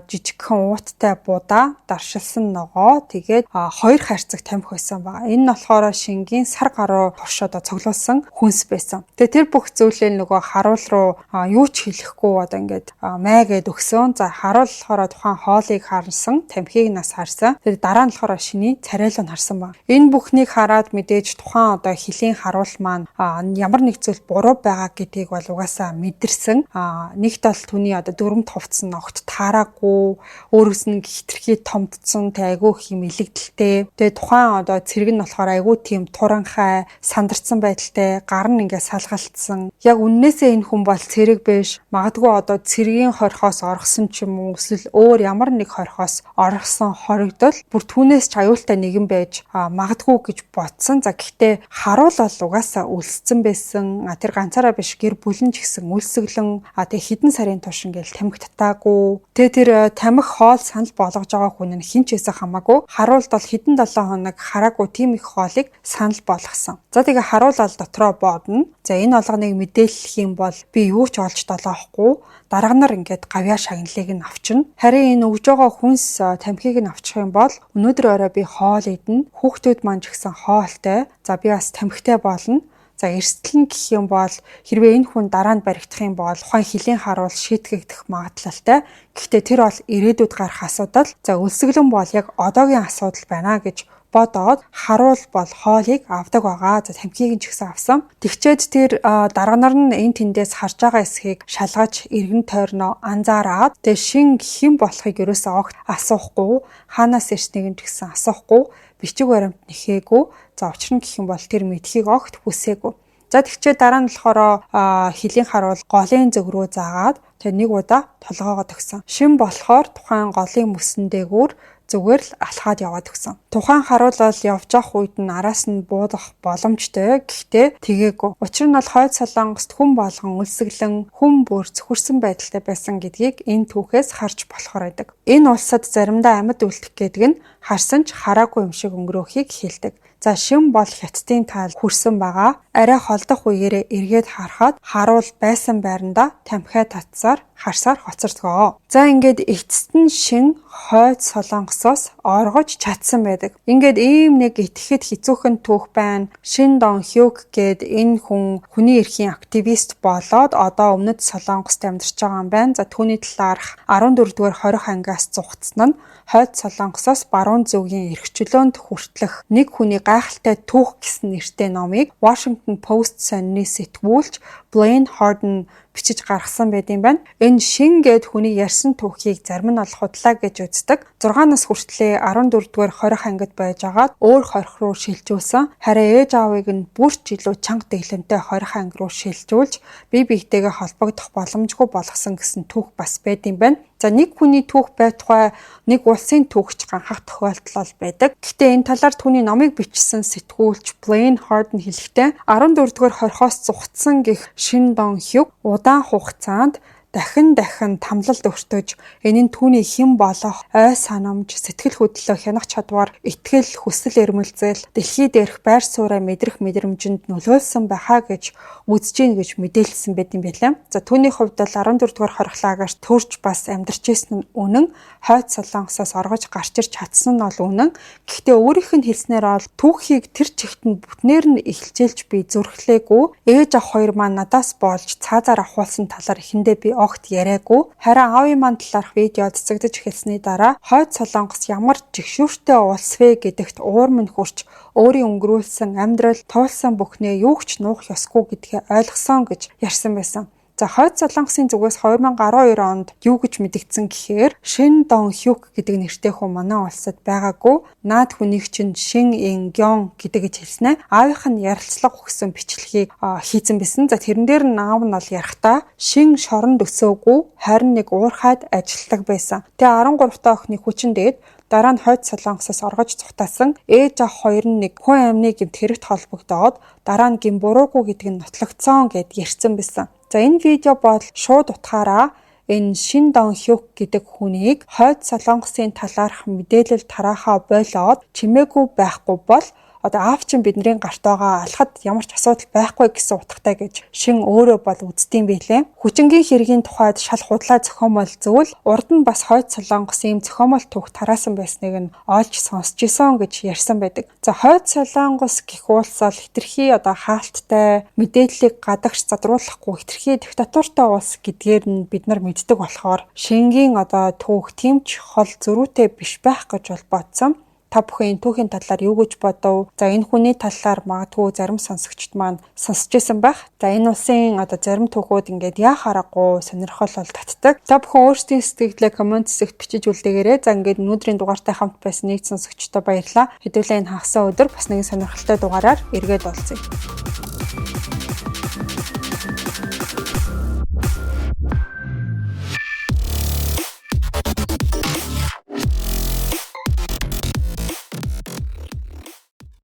жижигхэн ууттай будаа, даршилсан ногоо, тэгээд 2 хайрцаг тамхи байсан ба. Энэ нь болохоор шингийн сар гаруй турш одоо цоглуулсан хүнс байсан. Тэгээ тэр бүх зүйлээ нөгөө харуул руу юу ч хэлэхгүй одоо ингээд майгээд өгсөн. За харуул болохоор тухайн хоолыг харсан, тамхиг нас харсан. Тэгээд дараа нь болохоор шиний царайлыг харсан баг. Энэ бүхнийг хараад мэдээж тухайн одоо хилийн харуул маань ямар нэг зүйл буруу байгаа гэдгийг бол угаасаа мэдэрсэн. Нэгт бол түүний одоо дүрмд хувцсан огт таараагүй, өөрөөс нь хитрхий томдсон, айгүй их юм илэгдэлтэй. Тэгээд тухайн одоо цэрэг нь болохоор айгүй тийм туранхай, сандарсан байдалтай, гар нь ингээд салгалтсан. Яг үннээсээ энэ хүн бол цэрэг биш. Магадгүй одоо цэрэгийн хорхоос оргсон ч юм уу, эсвэл өөр ямар нэг хорхоос оргсон хоригдол бүр түүнээс ч аюултай нэгэн байж магадгүй гэж бодсон. За гэхдээ харуул бол угаасаа өлссөн байсан. Тэр ганцаараа биш, гэр бүлэн ч гэсэн өлсгөлэн тэг хэдэн сарын турш ингээл тамхи татаагүй. Тэгээ тэр тамхи хоол санал болгож байгаа хүн нь хэн ч байсан хамаагүй. Харуулд бол хэдэн 7 хоног хараагүй тийм их хоолыг санал болгосон. За тэгээ харуул бол дотроо боодно. За энэ олгоныг мэдээлэх юм бол би юу ч олж долоохгүй. Дарга нар ингээд гавьяа шагналыг нь авчирна. Харин энэ өгж байгаа хүнс тамхиг нь авчих юм бол өнөөдөр орой би хоол идэнэ. Хүүхдүүд маань ч гэсэн хоолтой. За би бас тамхитай болно. За эрсдэл нь гэх юм бол хэрвээ энэ хүн дараа нь баригдах юм бол ухаан хилийн харуул шийтгэгдэх магадлалтай. Гэхдээ тэр бол ирээдүйд гарах асуудал. За өлсгөлэн бол яг одоогийн асуудал байна гэж бодоод харуул бол хоолыг авдаг байгаа. За тамхиг нь ч гэсэн авсан. Тэгчээд тэр дарга нар нь энэ тэндээс харж байгаа эсхийг шалгаж эргэн тойрноо анзаараад тэгээ шин хэн болохыг ерөөсөө огт асуухгүй, хаанаас ирснийг нь ч гэсэн асуухгүй, бичиг баримт нэхээгүй. За учир нь гэх юм бол тэр мэдхийг огт хүсээгүй. За тэгчээ дараа нь болохоор хилийн харуул голын зөв рүү заагаад тэгээ нэг удаа толгоогоо төгсөн. Шин болохоор тухайн голын мөсөн дээгүүр зүгээр л алхаад яваад өгсөн. Тухайн харуул бол явж явах үед нь араас нь буудах боломжтой. Гэхдээ тэгээгүй. Учир нь бол хойд солонгост хүн болгон өлсгөлэн, хүн бүр цөхөрсөн байдалтай байсан гэдгийг энэ түүхээс харж болохоор байдаг. Энэ улсад заримдаа амьд үлдэх гэдэг нь харсан ч хараагүй юм шиг өнгөрөөхийг хэлдэг. За шин бол хятадын таал хүрсэн байгаа. Арай холдох үеэрээ эргээд харахад харуул байсан байранда тамхиа татсаар харсаар хоцордгоо. За ингээд эцэст нь шин хойд Солонгосоос оргож чадсан байдаг. Ингээд ийм нэг итгэхэд хэцүүхэн түүх байна. Шин Дон Хюк гээд энэ хүний эрхийн активист болоод одоо Өмнөд Солонгост амьдарч байгаа юм байна. За түүний талаарх 14-р 20 ангиас зугтсан нь хойд Солонгосоос баруун зүгийн эрхчлөөнд хүртэлх нэг хүний гайхалтай түүх гэсэн нэртэй номыг Washington Post сонины сэтгүүлч Blaine Harden бичиж гаргасан байт юм байна. Энэ шин гээд хүний ярьсан түүхийг зарим нь бол худлаа гэж үздэг. 6 нас хүртлээр 14-р 20 ангид байж агаад өөр хорих руу шилжүүлсэн. Харин ээж аавыг нь бүрч илүү чанга дэглэнтэй 20 анги руу шилжүүлж бие биетэйгээ холбогдох боломжгүй болгосон гэсэн түүх бас байт юм байна. За нэг хүний түүх байтугай нэг улсын түүхч ганхах тохиолдол байдаг. Гэхдээ энэ талаар түүний номыг бичсэн сэтгүүлч Blaine Harden хэлэхдээ 14-р 20-оос зугтсан гэх Шин Дон Хюк удаан хугацаанд дахин тамлалд өртөж энэ нь түүний хэн болох ой санамж, сэтгэл хөдлөлөө хянах чадвар, итгэл, хүсэл эрмэлзэл, дэлхий дээрх байр сууриа мэдрэх мэдрэмжинд нөлөөлсөн байхаа гэж үзэж гин гэж мэдээлсэн байт юм байлаа. За түүний хувьд бол 14-р хорихлагаар төрж бас амьдарч ирсэн нь үнэн, хойд Солонгосоос оргож гарч ирч чадсан нь бол үнэн. Гэхдээ өөрийнх нь хэлснээр бол түүхийг тэр чигт нь бүтнээр нь эхэлжээлж би зүрхлээгүй. Ээж ах хоёр маань надаас болж цаазаар ахуулсан талаар эхэндээ би огт яриаггүй. Харин аавын маань талаарх видео цэцэгдэж эхэлсний дараа хойд Солонгос ямар жигшүүртэй улс вэ гэдэгт уур минь хүрч өөрийн өнгөрүүлсэн амьдрал туулсан бүхнээ юу ч нуух ёсгүй гэдгээ ойлгосон гэж ярьсан байсан. За хойд Солонгосын зүгээс 2012 онд юу гэж мэдэгдсэн гэхээр Шин Дон Хюк гэдэг нэртэй хүн манай улсад байгаагүй. Наад хүнийг чинь Шин Ингён гэдэг гэж хэлсэн ээ. Аавынх нь ярилцлага өгсөн бичлэгийг хийцэн байсан. За тэрэн дээр нь аав нь бол ярихдаа Шин шоронд өсөөгүй, харин нэг уурхайд ажилладаг байсан. Тэгээ 13 дахь охины хүчин дээд дараа нь хойд Солонгосоос оргож цухтаасан ээж ах хоёр нь нэг хүн амны гэмт хэрэгт холбогдоод дараа нь гин буруугүй гэдэг нь нотлогдсон гэд ярьсан байсан. За энэ видео бол шууд утгаараа энэ Шин Дон Хюк гэдэг хүнийг хойд Солонгосын талаарх мэдээлэл тараахаа болоод чимээгүй байхгүй бол одоо аав чинь бидний гарт байгаа алхад ямар ч асуудал байхгүй гэсэн утгатай гэж Шин өөрөө бол үздэм билээ. Хүчингийн хэргийн тухайд шал худлаа зохиомол зөвл урд нь бас хойд Солонгос ийм зохиомол түүх тараасан байсныг нь олж сонсч исэн гэж ярьсан байдаг. За хойд Солонгос гэх улс бол хэтэрхий одоо хаалттай мэдээллийг гадагш задруулахгүй хэтэрхий диктатуртай улс гэдгээр нь бид нар мэддэг болохоор Шингийн одоо түүх тэмч хол зөрүүтэй биш байх гэж бол бодсон. Та бүхэн энэ түүхийн талаар юу гэж бодов? За энэ хүний талаар магадгүй зарим сонсогчд маань сонсч байсан байх. За энэ улсын одоо зарим түүхүүд ингээд яа харахгүй сонирхол бол татдаг. Та бүхэн өөрсдийн сэтгэлдээ комент хэсэгт бичиж үлдээгээрэй. За ингээд өнөөдрийн дугаартай хамт байсан нийт сонсогчдод баярлалаа. Хэдүүлээ энэ хагас өдөр бас нэгэн сонирхолтой дугаараар эргээд уулзъя.